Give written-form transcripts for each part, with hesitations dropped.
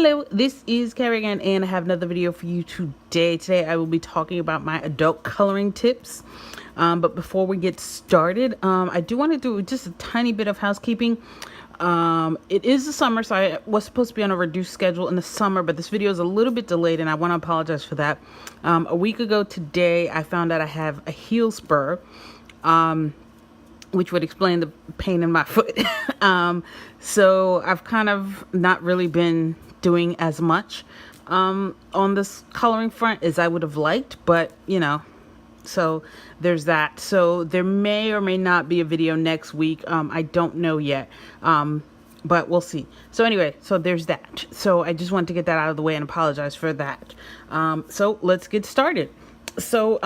Hello, this is Carrie again, and I have another video for you today. Today I will be talking about my adult coloring tips. But before we get started, I do want to do just a tiny bit of housekeeping. It is the summer, so I was supposed to be on a reduced schedule in the summer, but this video is a little bit delayed, and I want to apologize for that. A week ago today, I found out I have a heel spur. Which would explain the pain in my foot. So I've kind of not really been doing as much on this coloring front as I would have liked, but you know, so there's that. So there may or may not be a video next week. I don't know yet, but we'll see. So anyway, so there's that. So I just wanted to get that out of the way and apologize for that. So let's get started. So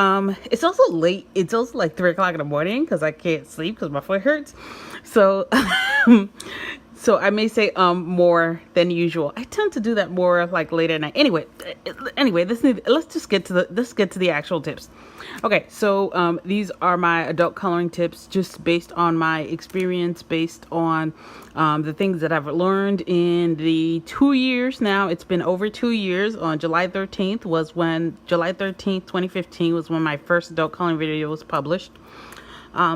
it's also late. It's also like 3 o'clock in the morning because I can't sleep because my foot hurts. So so I may say more than usual. I tend to do that more like late at night. Anyway, let's just get to the actual tips. Okay, so these are my adult coloring tips, just based on my experience, based on the things that I've learned in the 2 years now. It's been over 2 years. On July 13th, 2015 was when my first adult coloring video was published.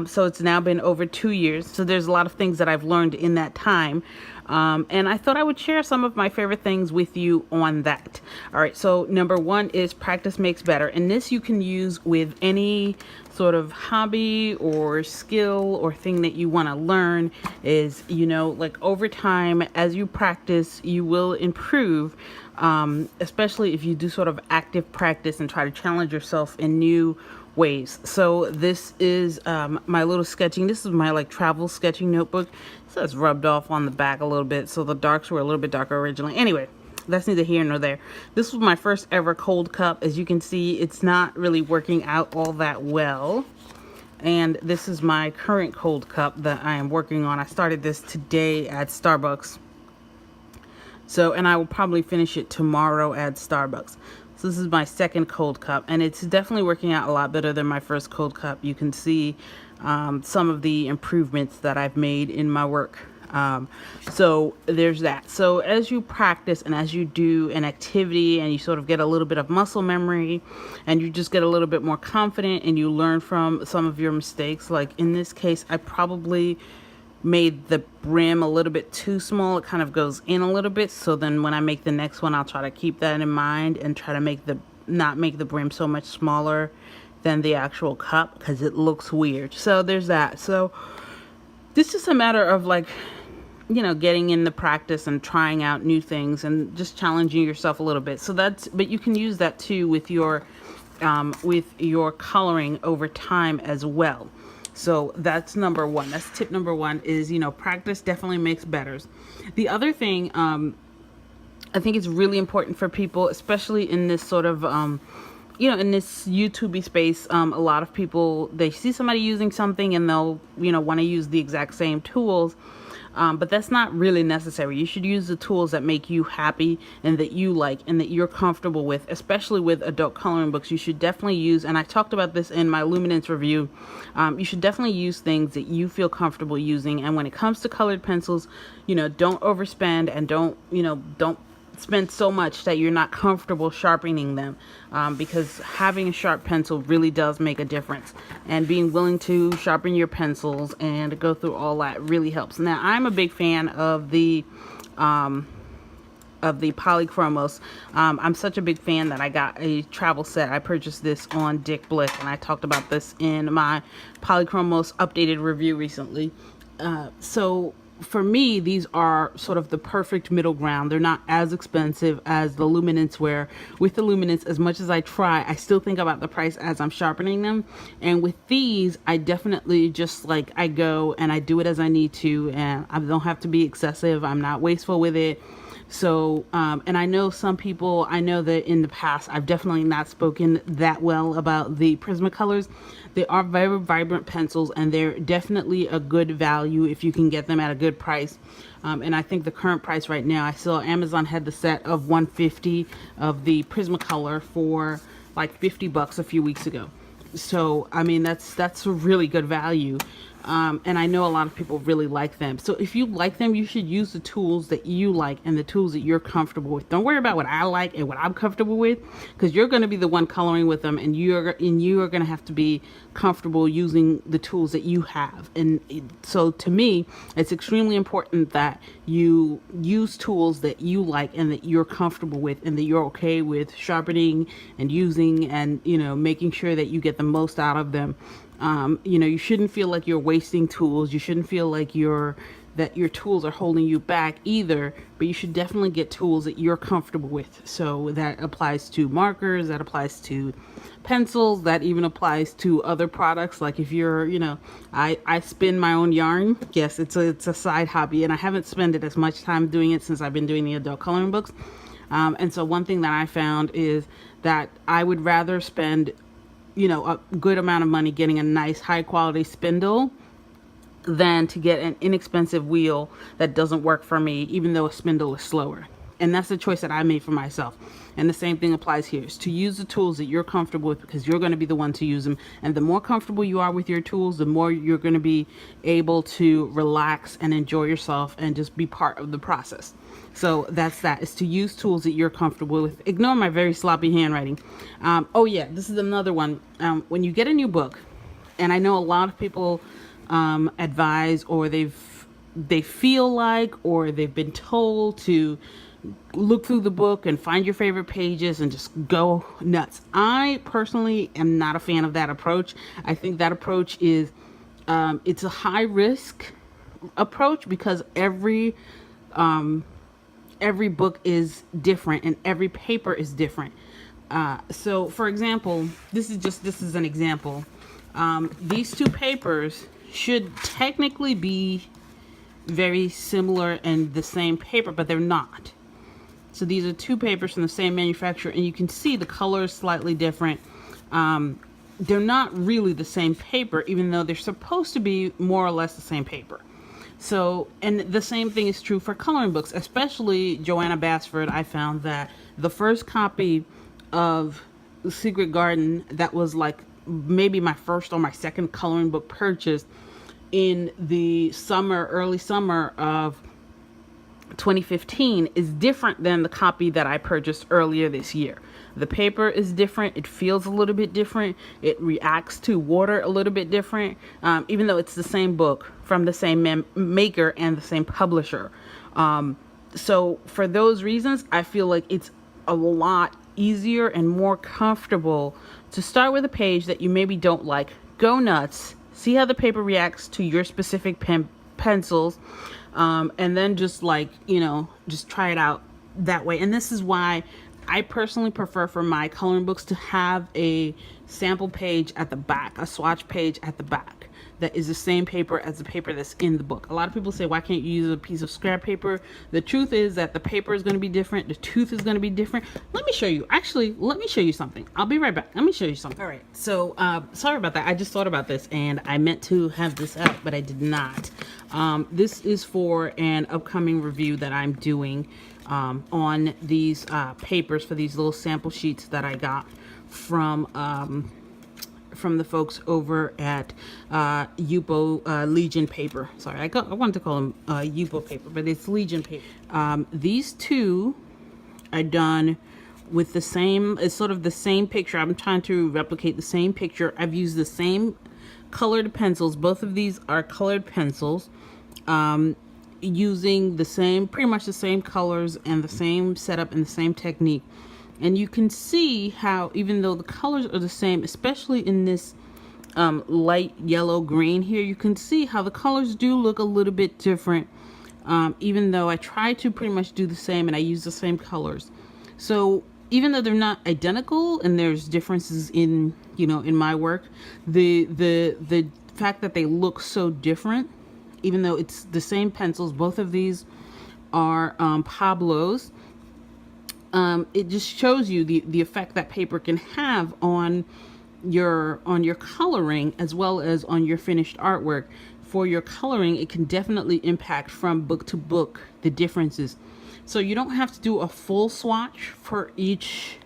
So it's now been over 2 years. So there's a lot of things that I've learned in that time. And I thought I would share some of my favorite things with you on that. All right. So number one is practice makes better. And this you can use with any sort of hobby or skill or thing that you want to learn. Is, you know, like over time, as you practice, you will improve. Especially if you do sort of active practice and try to challenge yourself in new ways. So this is my little sketching. This is my like travel sketching notebook. So it's rubbed off on the back a little bit. So the darks were a little bit darker originally. Anyway, that's neither here nor there. This was my first ever cold cup. As you can see, it's not really working out all that well. And this is my current cold cup that I am working on. I started this today at Starbucks. So, and I will probably finish it tomorrow at Starbucks. So this is my second cold cup, and it's definitely working out a lot better than my first cold cup. You can see some of the improvements that I've made in my work. So there's that. So as you practice and as you do an activity and you sort of get a little bit of muscle memory and you just get a little bit more confident and you learn from some of your mistakes, like in this case, I probably made the brim a little bit too small. It kind of goes in a little bit. So then when I make the next one, I'll try to keep that in mind and try to not make the brim so much smaller than the actual cup because it looks weird. So there's that. So this is a matter of like, you know, getting in the practice and trying out new things and just challenging yourself a little bit. So but you can use that too with your coloring over time as well. So that's number one. That's tip number one is, you know, practice definitely makes better. The other thing, I think it's really important for people, especially in this sort of, you know, in this YouTube space, a lot of people, they see somebody using something and they'll, you know, want to use the exact same tools. But that's not really necessary. You should use the tools that make you happy and that you like and that you're comfortable with, especially with adult coloring books. You should definitely use, and I talked about this in my luminance review, you should definitely use things that you feel comfortable using. And when it comes to colored pencils, you know, don't overspend and don't spend so much that you're not comfortable sharpening them, because having a sharp pencil really does make a difference, and being willing to sharpen your pencils and go through all that really helps. Now I'm a big fan of the Polychromos. I'm such a big fan that I got a travel set. I purchased this on Dick Blick, and I talked about this in my Polychromos updated review recently. So for me, these are sort of the perfect middle ground. They're not as expensive as the Luminance, where with the Luminance, as much as I try, I still think about the price as I'm sharpening them. And with these, I definitely just like, I go and I do it as I need to, and I don't have to be excessive. I'm not wasteful with it. So, and I know some people, I know that in the past, I've definitely not spoken that well about the Prismacolors. They are very vibrant pencils, and they're definitely a good value if you can get them at a good price. And I think the current price right now, I saw Amazon had the set of 150 of the Prismacolor for like $50 a few weeks ago. So, I mean, that's a really good value. And I know a lot of people really like them. So if you like them, you should use the tools that you like and the tools that you're comfortable with. Don't worry about what I like and what I'm comfortable with, because you're going to be the one coloring with them, and you are going to have to be comfortable using the tools that you have. And so to me, it's extremely important that you use tools that you like and that you're comfortable with and that you're okay with sharpening and using, and making sure that you get the most out of them. You shouldn't feel like you're wasting tools. You shouldn't feel like that your tools are holding you back either, but you should definitely get tools that you're comfortable with. So that applies to markers, that applies to pencils, that even applies to other products. Like if you're, I spin my own yarn. Yes, it's a side hobby, and I haven't spent as much time doing it since I've been doing the adult coloring books. And so one thing that I found is that I would rather spend a good amount of money getting a nice high quality spindle than to get an inexpensive wheel that doesn't work for me, even though a spindle is slower. And that's the choice that I made for myself. And the same thing applies here, is to use the tools that you're comfortable with, because you're going to be the one to use them. And the more comfortable you are with your tools, the more you're going to be able to relax and enjoy yourself and just be part of the process. So that's that, is to use tools that you're comfortable with. Ignore my very sloppy handwriting. Oh yeah, this is another one. When you get a new book, and I know a lot of people advise, or they feel like, or they've been told to look through the book and find your favorite pages and just go nuts. I personally am not a fan of that approach. I think that approach is it's a high risk approach, because every book is different and every paper is different. So for example, this is an example. These two papers should technically be very similar and the same paper, but they're not. So these are two papers from the same manufacturer, and you can see the color is slightly different. They're not really the same paper, even though they're supposed to be more or less the same paper. So, and the same thing is true for coloring books, especially Joanna Basford. I found that the first copy of The Secret Garden, that was like maybe my first or my second coloring book purchase in the early summer of 2015, is different than the copy that I purchased earlier this year. The paper is different. It feels a little bit different. It reacts to water a little bit different, even though it's the same book from the same maker and the same publisher. So for those reasons, I feel like it's a lot easier and more comfortable to start with a page that you maybe don't like. Go nuts. See how the paper reacts to your specific pencils. And then just just try it out that way. And this is why I personally prefer for my coloring books to have a sample page at the back, a swatch page at the back that is the same paper as the paper that's in the book. A lot of people say, why can't you use a piece of scrap paper? The truth is that the paper is going to be different. The tooth is going to be different. Let me show you. Actually, let me show you something. I'll be right back. Let me show you something. All right. So sorry about that. I just thought about this and I meant to have this out, but I did not. This is for an upcoming review that I'm doing on these papers, for these little sample sheets that I got from the folks over at Yupo Legion paper. Sorry, I wanted to call them Yupo paper, but it's Legion paper. These two are done with the same, it's sort of the same picture. I'm trying to replicate the same picture. I've used the same colored pencils. Both of these are colored pencils, using the same, pretty much the same colors and the same setup and the same technique. And you can see how, even though the colors are the same, especially in this light yellow green here, you can see how the colors do look a little bit different, even though I try to pretty much do the same and I use the same colors. So even though they're not identical and there's differences in, in my work, the fact that they look so different, even though it's the same pencils, both of these are Pablo's. It just shows you the effect that paper can have on your coloring, as well as on your finished artwork. For your coloring, it can definitely impact from book to book the differences. So you don't have to do a full swatch for each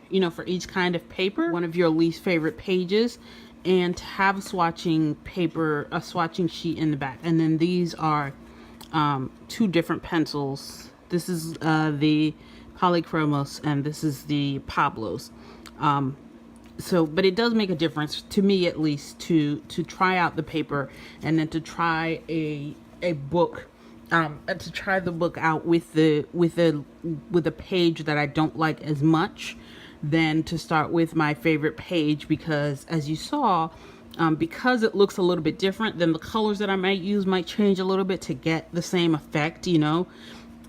kind of paper. One of your least favorite pages, and have a swatching paper, a swatching sheet in the back. And then these are two different pencils. This is the Polychromos, and this is the Pablos. But it does make a difference, to me at least, to try out the paper and then to try a book, to try the book out with a page that I don't like as much, than to start with my favorite page, because as you saw, because it looks a little bit different, then the colors that I might use might change a little bit to get the same effect, you know.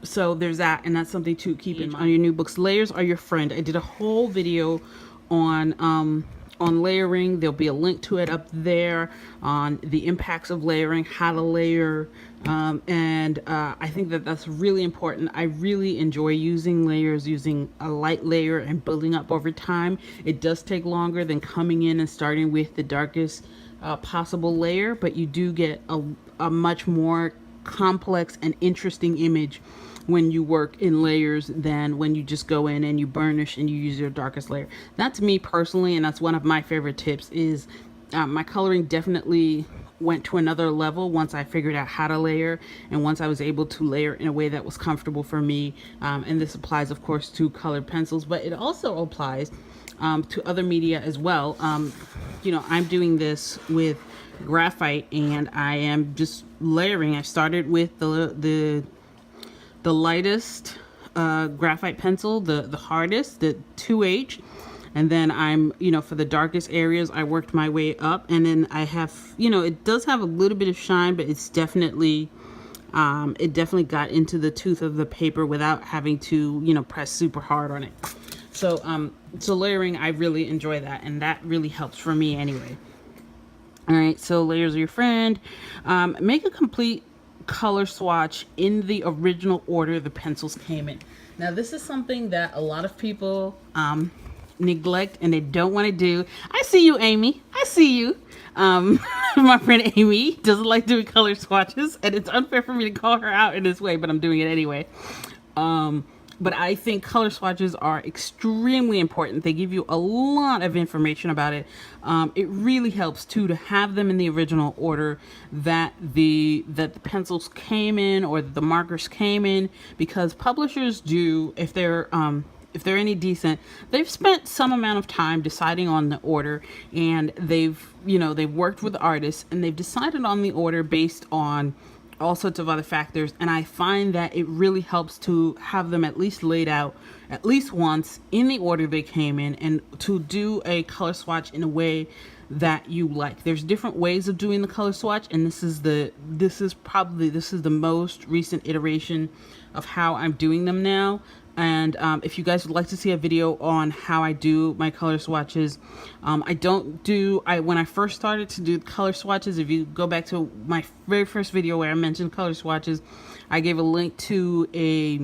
So there's that, and that's something to keep in mind on your new books. Layers are your friend. I did a whole video on layering. There'll be a link to it up there on the impacts of layering, how to layer, and I think that that's really important. I really enjoy using layers, using a light layer and building up over time. It does take longer than coming in and starting with the darkest possible layer, but you do get a much more complex and interesting image when you work in layers than when you just go in and you burnish and you use your darkest layer. That's me personally, and that's one of my favorite tips. Is my coloring definitely went to another level once I figured out how to layer, and once I was able to layer in a way that was comfortable for me. And this applies, of course, to colored pencils, but it also applies to other media as well. You know, I'm doing this with graphite, and I am just layering. I started with the lightest graphite pencil, the hardest, the 2H, and then I'm, you know, for the darkest areas, I worked my way up, and then I have, you know, it does have a little bit of shine, but it's definitely, it definitely got into the tooth of the paper without having to, you know, press super hard on it. So, so layering, I really enjoy that, and that really helps for me anyway. All right, so layers are your friend. Make a complete color swatch in the original order the pencils came in. Now, this is something that a lot of people neglect and they don't want to do. I see you, Amy. I see you. My friend Amy doesn't like doing color swatches, and it's unfair for me to call her out in this way, but I'm doing it anyway. But I think color swatches are extremely important. They give you a lot of information about it. It really helps too to have them in the original order that the pencils came in, or the markers came in, because publishers do, if they're any decent, they've spent some amount of time deciding on the order, and they've worked with artists, and they've decided on the order based on all sorts of other factors. And I find that it really helps to have them at least laid out at least once in the order they came in, and to do a color swatch in a way that you like. There's different ways of doing the color swatch, and this is the most recent iteration of how I'm doing them now. And if you guys would like to see a video on how I do my color swatches, when I first started to do color swatches, if you go back to my very first video where I mentioned color swatches, I gave a link to a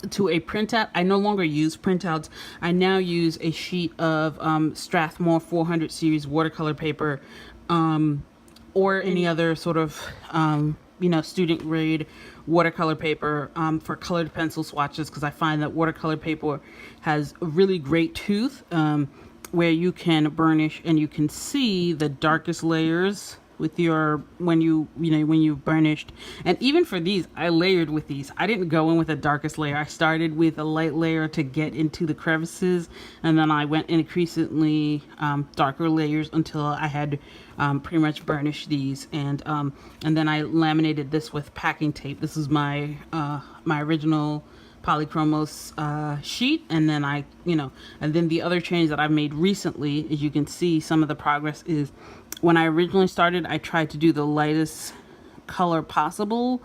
printout. I no longer use printouts. I now use a sheet of Strathmore 400 series watercolor paper, or any other sort of student grade watercolor paper for colored pencil swatches, because I find that watercolor paper has a really great tooth where you can burnish and you can see the darkest layers with your when you burnished. And even for these, I layered with these. I didn't go in with the darkest layer. I started with a light layer to get into the crevices, and then I went increasingly darker layers until I had pretty much burnished these, and then I laminated this with packing tape. This is my original Polychromos sheet, and then and then the other change that I've made recently, as you can see, some of the progress is, when I originally started, I tried to do the lightest color possible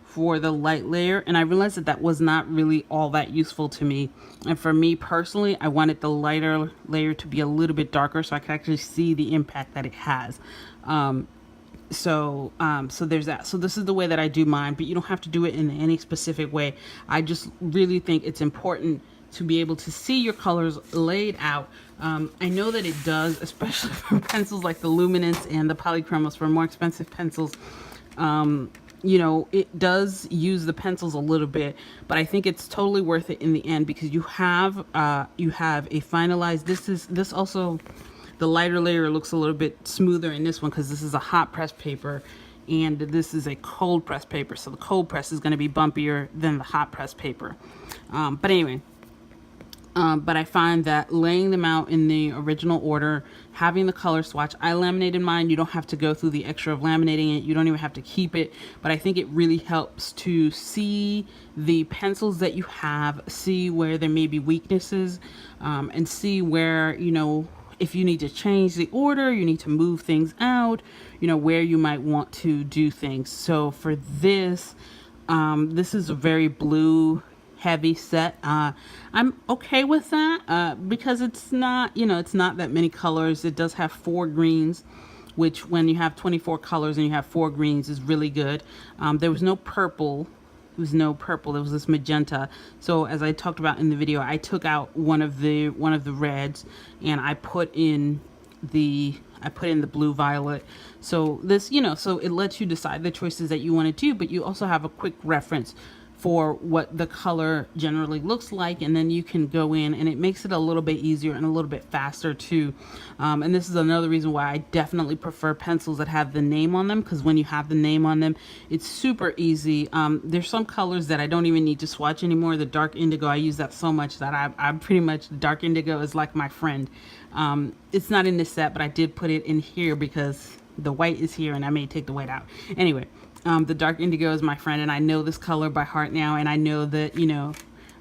for the light layer, and I realized that that was not really all that useful to me. And for me personally, I wanted the lighter layer to be a little bit darker so I could actually see the impact that it has. So there's that. So this is the way that I do mine, but you don't have to do it in any specific way. I just really think it's important to be able to see your colors laid out. I know that it does, especially for pencils like the Luminance and the Polychromos, for more expensive pencils. It does use the pencils a little bit, but I think it's totally worth it in the end, because you have a finalized, the lighter layer looks a little bit smoother in this one because this is a hot press paper and this is a cold press paper. So the cold press is going to be bumpier than the hot press paper. But anyway, but I find that laying them out in the original order, having the color swatch, I laminated mine. You don't have to go through the extra of laminating it. You don't even have to keep it. But I think it really helps to see the pencils that you have, see where there may be weaknesses, and see where, you know, if you need to change the order, you need to move things out, you know, where you might want to do things. So for this, this is a very blue heavy set. I'm okay with that because it's not, you know, it's not that many colors. It does have 4 greens, which when you have 24 colors and you have 4 greens is really good. There was no purple. There was no purple. There was this magenta. So as I talked about in the video, I took out one of the reds and I put in the blue violet. So this, you know, so it lets you decide the choices that you want to do, but you also have a quick reference for what the color generally looks like, and then you can go in and it makes it a little bit easier and a little bit faster too. And this is another reason why I definitely prefer pencils that have the name on them, because when you have the name on them, it's super easy. There's some colors that I don't even need to swatch anymore. The dark indigo, I use that so much that I'm pretty much, dark indigo is like my friend. It's not in this set, but I did put it in here because the white is here and I may take the white out. Anyway, the dark indigo is my friend, and I know this color by heart now, and I know that, you know,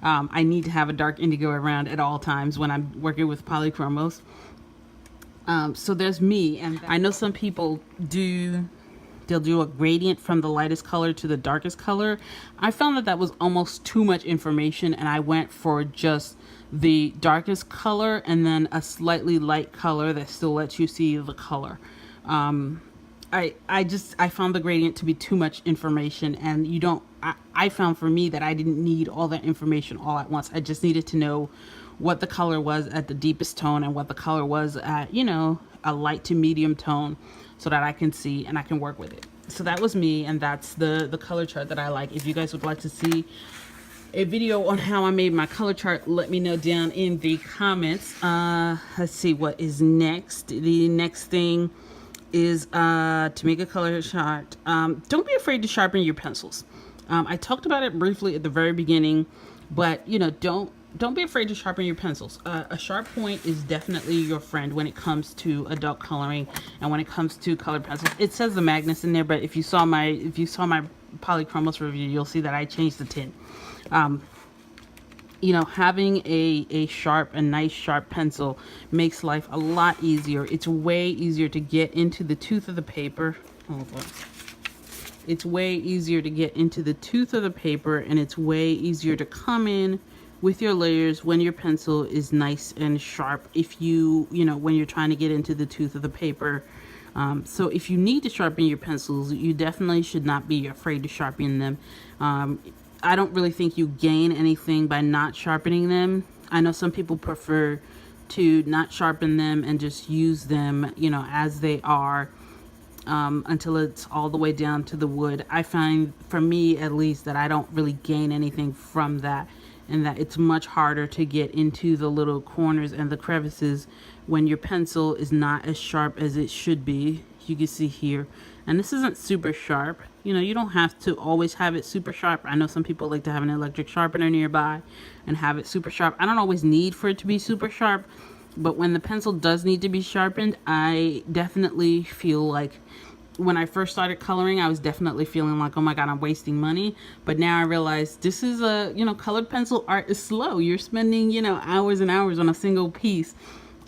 I need to have a dark indigo around at all times when I'm working with polychromos. So there's me, and I know some people they'll do a gradient from the lightest color to the darkest color. I found that that was almost too much information, and I went for just the darkest color and then a slightly light color that still lets you see the color. I found the gradient to be too much information, and I found for me that I didn't need all that information all at once. I just needed to know what the color was at the deepest tone and what the color was at, you know, a light to medium tone, so that I can see and I can work with it. So that was me, and that's the color chart that I like. If you guys would like to see a video on how I made my color chart, let me know down in the comments. Let's see what is next. The next thing is to make a color chart. Don't be afraid to sharpen your pencils. I talked about it briefly at the very beginning, but you know, don't be afraid to sharpen your pencils. A sharp point is definitely your friend when it comes to adult coloring and when it comes to colored pencils. It says the Magnus in there, but if you saw my Polychromos review, you'll see that I changed the tint. You know, having a nice sharp pencil makes life a lot easier. It's way easier to get into the tooth of the paper. Hold on. It's way easier to get into the tooth of the paper, and it's way easier to come in with your layers when your pencil is nice and sharp, if you know, when you're trying to get into the tooth of the paper. So if you need to sharpen your pencils, you definitely should not be afraid to sharpen them. I don't really think you gain anything by not sharpening them. I know some people prefer to not sharpen them and just use them, you know, as they are, until it's all the way down to the wood. I find, for me at least, that I don't really gain anything from that, and that it's much harder to get into the little corners and the crevices when your pencil is not as sharp as it should be. You can see here, and this isn't super sharp. You know, you don't have to always have it super sharp. I know some people like to have an electric sharpener nearby and have it super sharp. I don't always need for it to be super sharp, but when the pencil does need to be sharpened, I definitely feel like, when I first started coloring, I was definitely feeling like, oh my God, I'm wasting money. But now I realize this is you know, colored pencil art is slow. You're spending, you know, hours and hours on a single piece.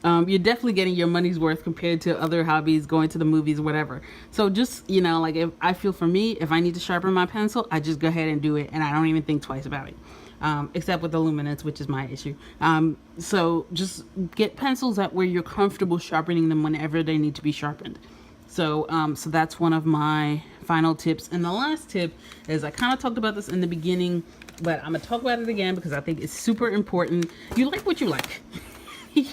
You're definitely getting your money's worth compared to other hobbies, going to the movies, whatever. So just, you know, like, if I feel, for me, if I need to sharpen my pencil, I just go ahead and do it, and I don't even think twice about it. Except with the luminance, which is my issue. So just get pencils that where you're comfortable sharpening them whenever they need to be sharpened. So that's one of my final tips. And the last tip is, I kind of talked about this in the beginning, but I'm gonna talk about it again because I think it's super important. You like what you like.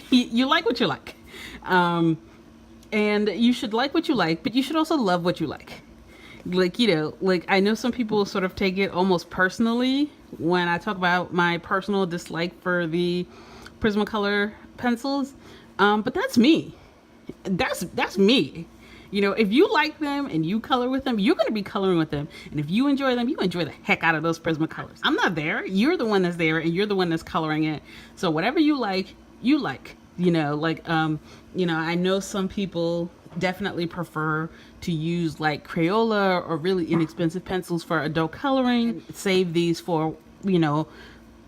You like what you like. And you should like what you like, but you should also love what you like. Like, you know, like, I know some people sort of take it almost personally when I talk about my personal dislike for the Prismacolor pencils. But that's me. that's me. You know, if you like them and you color with them, you're going to be coloring with them. And if you enjoy them, you enjoy the heck out of those Prismacolors. I'm not there. You're the one that's there, and you're the one that's coloring it. So whatever you like, you like. You know, like, you know, I know some people definitely prefer to use like Crayola or really inexpensive pencils for adult coloring. Save these for, you know,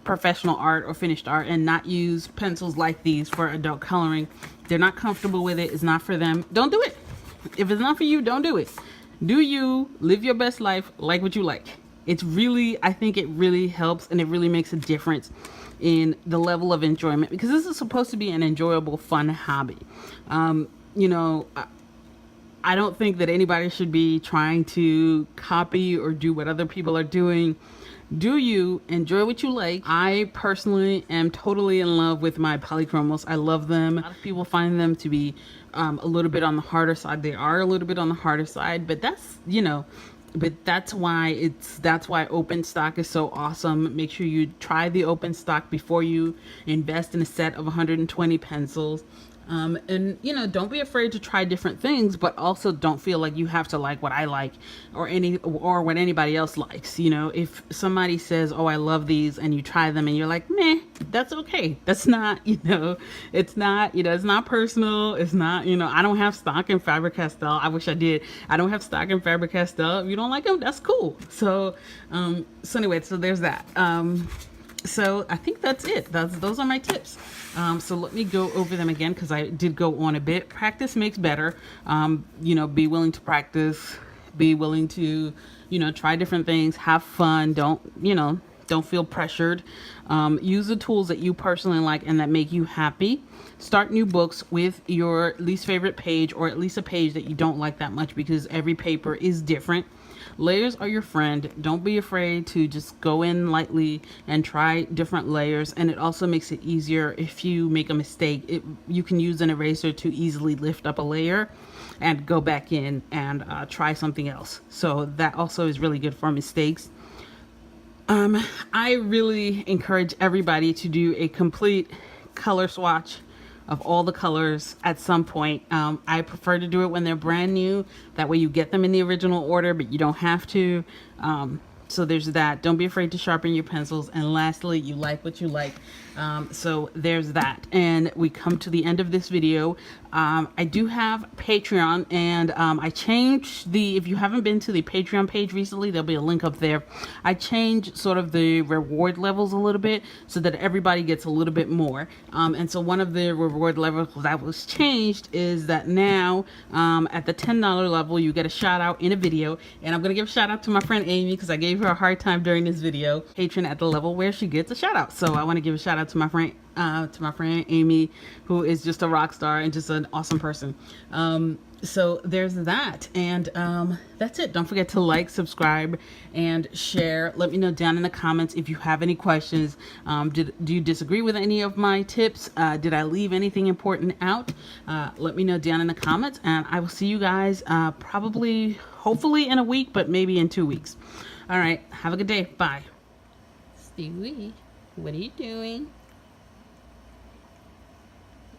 professional art or finished art, and not use pencils like these for adult coloring. They're not comfortable with it. It's not for them. Don't do it. If it's not for you, don't do it. Do you live your best life, like what you like. It's really, I think it really helps, and it really makes a difference in the level of enjoyment, because this is supposed to be an enjoyable, fun hobby. You know, I don't think that anybody should be trying to copy or do what other people are doing. Do you enjoy what you like? I personally am totally in love with my Polychromos. I love them. A lot of people find them to be a little bit on the harder side. They are a little bit on the harder side, but that's, you know, but that's why open stock is so awesome. Make sure you try the open stock before you invest in a set of 120 pencils. And you know, don't be afraid to try different things, but also don't feel like you have to like what I like or what anybody else likes. You know, if somebody says, oh, I love these, and you try them and you're like, meh, that's okay. That's not, you know, it's not, you know, it's not personal. It's not, you know, I don't have stock in Faber Castell. I wish I did. I don't have stock in Faber Castell. If you don't like them, that's cool. So, anyway, so there's that. So I think that's it. Those are my tips. So let me go over them again, because I did go on a bit. Practice makes better. You know, be willing to practice. Be willing to, you know, try different things. Have fun. Don't feel pressured. Use the tools that you personally like and that make you happy. Start new books with your least favorite page, or at least a page that you don't like that much, because every paper is different. Layers are your friend. Don't be afraid to just go in lightly and try different layers. And it also makes it easier if you make a mistake. You can use an eraser to easily lift up a layer and go back in and try something else. So that also is really good for mistakes. I really encourage everybody to do a complete color swatch of all the colors at some point. I prefer to do it when they're brand new. That way you get them in the original order, but you don't have to. So there's that. Don't be afraid to sharpen your pencils. And lastly, you like what you like. So there's that. And we come to the end of this video. I do have Patreon, and I changed if you haven't been to the Patreon page recently, there'll be a link up there. I changed sort of the reward levels a little bit so that everybody gets a little bit more. And so one of the reward levels that was changed is that now at the $10 level, you get a shout out in a video. And I'm going to give a shout out to my friend Amy, because I gave her a hard time during this video. Patron at the level where she gets a shout out. So I want to give a shout out to my friend Amy, who is just a rock star and just an awesome person. So there's that, and that's it. Don't forget to like, subscribe, and share. Let me know down in the comments if you have any questions. Do you disagree with any of my tips? Did I leave anything important out? Let me know down in the comments, and I will see you guys hopefully in a week, but maybe in 2 weeks. All right, have a good day. Bye. Stewie, what are you doing?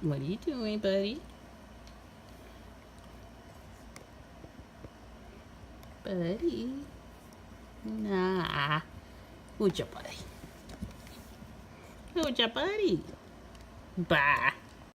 What are you doing, buddy? Buddy? Nah. Who's your buddy? Who's your buddy? Bye.